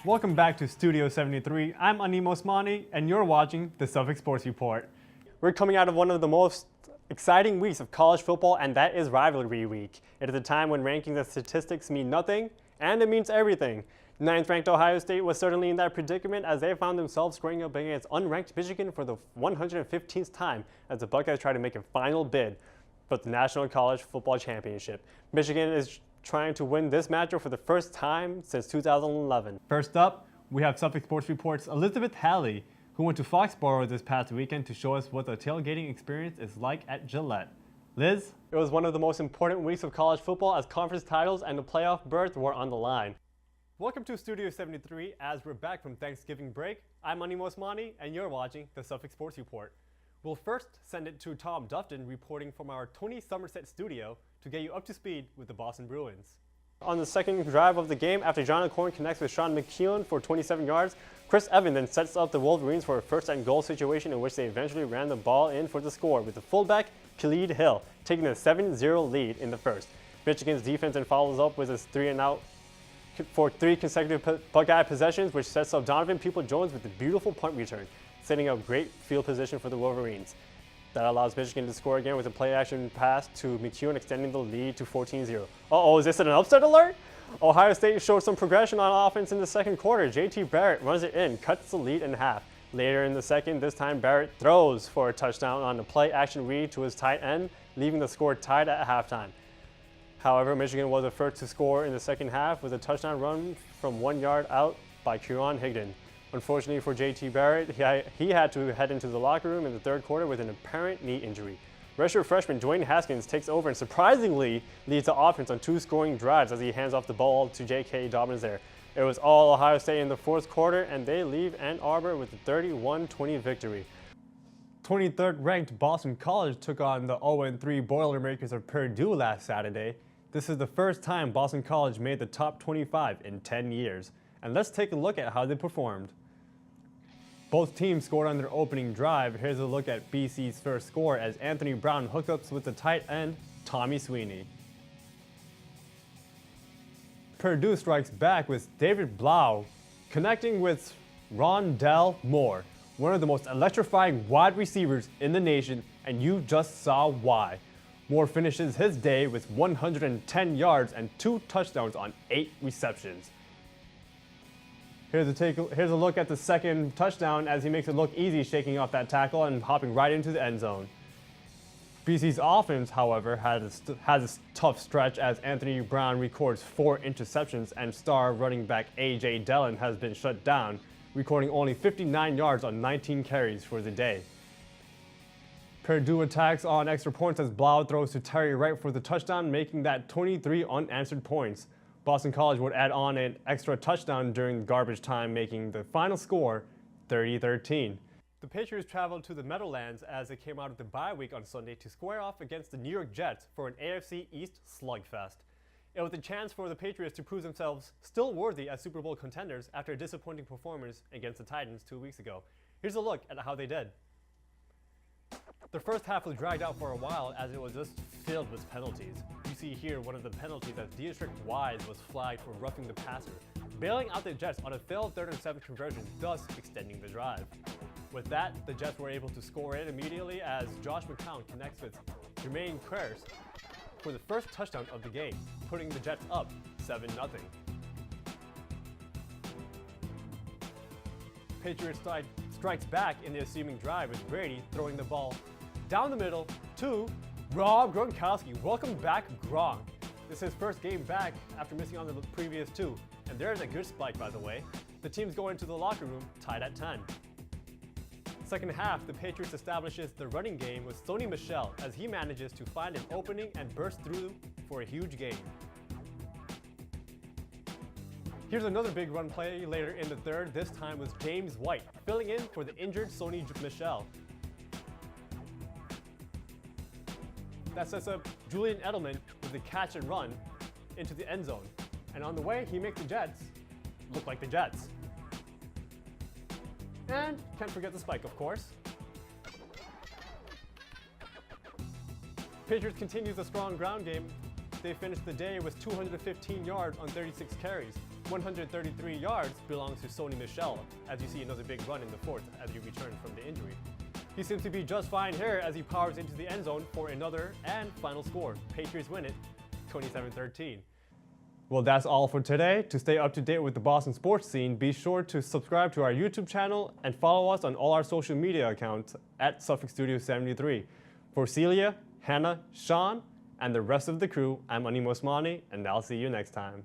Welcome back to Studio 73. I'm Anim Osmani, and you're watching the Suffolk Sports Report. We're coming out of one of the most exciting weeks of college football, and that is rivalry week. It is a time when rankings and statistics mean nothing, and it means everything. Ninth-ranked Ohio State was certainly in that predicament as they found themselves squaring up against unranked Michigan for the 115th time as the Buckeyes try to make a final bid for the National College Football Championship. Michigan is trying to win this matchup for the first time since 2011. First up, we have Suffolk Sports Report's Elizabeth Halley, who went to Foxborough this past weekend to show us what the tailgating experience is like at Gillette. Liz? It was one of the most important weeks of college football as conference titles and the playoff berth were on the line. Welcome to Studio 73 as we're back from Thanksgiving break. I'm Anim Osmani and you're watching the Suffolk Sports Report. We'll first send it to Tom Dufton reporting from our Tony Somerset studio to get you up to speed with the Boston Bruins. On the second drive of the game, after John Corn connects with Sean McKeown for 27 yards, Chris Evans then sets up the Wolverines for a first and goal situation in which they eventually ran the ball in for the score with the fullback Khalid Hill taking a 7-0 lead in the first. Michigan's defense then follows up with a 3-and-out for 3 consecutive Buckeye possessions, which sets up Donovan People-Jones with a beautiful punt return, setting up great field position for the Wolverines. That allows Michigan to score again with a play-action pass to McKeown, extending the lead to 14-0. Uh-oh, is this an upset alert? Ohio State showed some progression on offense in the second quarter. JT Barrett runs it in, cuts the lead in half. Later in the second, this time Barrett throws for a touchdown on the play-action read to his tight end, leaving the score tied at halftime. However, Michigan was the first to score in the second half with a touchdown run from 1 yard out by Kieran Higdon. Unfortunately for JT Barrett, he had to head into the locker room in the third quarter with an apparent knee injury. Redshirt freshman Dwayne Haskins takes over and surprisingly leads the offense on 2 scoring drives as he hands off the ball to J.K. Dobbins there. It was all Ohio State in the fourth quarter, and they leave Ann Arbor with a 31-20 victory. 23rd ranked Boston College took on the 0-3 Boilermakers of Purdue last Saturday. This is the first time Boston College made the top 25 in 10 years. And let's take a look at how they performed. Both teams scored on their opening drive. Here's a look at BC's first score as Anthony Brown hookups with the tight end, Tommy Sweeney. Purdue strikes back with David Blau connecting with Rondell Moore, one of the most electrifying wide receivers in the nation, and you just saw why. Moore finishes his day with 110 yards and 2 touchdowns on 8 receptions. Here's a look at the second touchdown as he makes it look easy shaking off that tackle and hopping right into the end zone. BC's offense, however, has a tough stretch as Anthony Brown records 4 interceptions and star running back A.J. Dillon has been shut down, recording only 59 yards on 19 carries for the day. Purdue attacks on extra points as Blau throws to Terry Wright for the touchdown, making that 23 unanswered points. Boston College would add on an extra touchdown during garbage time, making the final score 30-13. The Patriots traveled to the Meadowlands as they came out of the bye week on Sunday to square off against the New York Jets for an AFC East slugfest. It was a chance for the Patriots to prove themselves still worthy as Super Bowl contenders after a disappointing performance against the Titans 2 weeks ago. Here's a look at how they did. The first half was dragged out for a while as it was just filled with penalties. You see here one of the penalties as Dietrich Wise was flagged for roughing the passer, bailing out the Jets on a failed 3rd and 7 conversion, thus extending the drive. With that, the Jets were able to score in immediately as Josh McCown connects with Jermaine Kearse for the first touchdown of the game, putting the Jets up 7-0. Patriots strikes back in the ensuing drive with Brady throwing the ball down the middle to Rob Gronkowski. Welcome back, Gronk. This is his first game back after missing on the previous 2. And there's a good spike, by the way. The teams go into the locker room tied at 10. Second half, the Patriots establishes the running game with Sony Michel as he manages to find an opening and burst through for a huge gain. Here's another big run play later in the third, this time with James White, filling in for the injured Sony Michel. That sets up Julian Edelman with the catch and run into the end zone. And on the way, he makes the Jets look like the Jets. And can't forget the spike, of course. Patriots continues a strong ground game. They finished the day with 215 yards on 36 carries. 133 yards belongs to Sony Michel, as you see another big run in the fourth as he returned from the injury. He seems to be just fine here as he powers into the end zone for another and final score. Patriots win it, 27-13. Well, that's all for today. To stay up to date with the Boston sports scene, be sure to subscribe to our YouTube channel and follow us on all our social media accounts at Suffolk Studio 73. For Celia, Hannah, Sean, and the rest of the crew, I'm Anim Osmani, and I'll see you next time.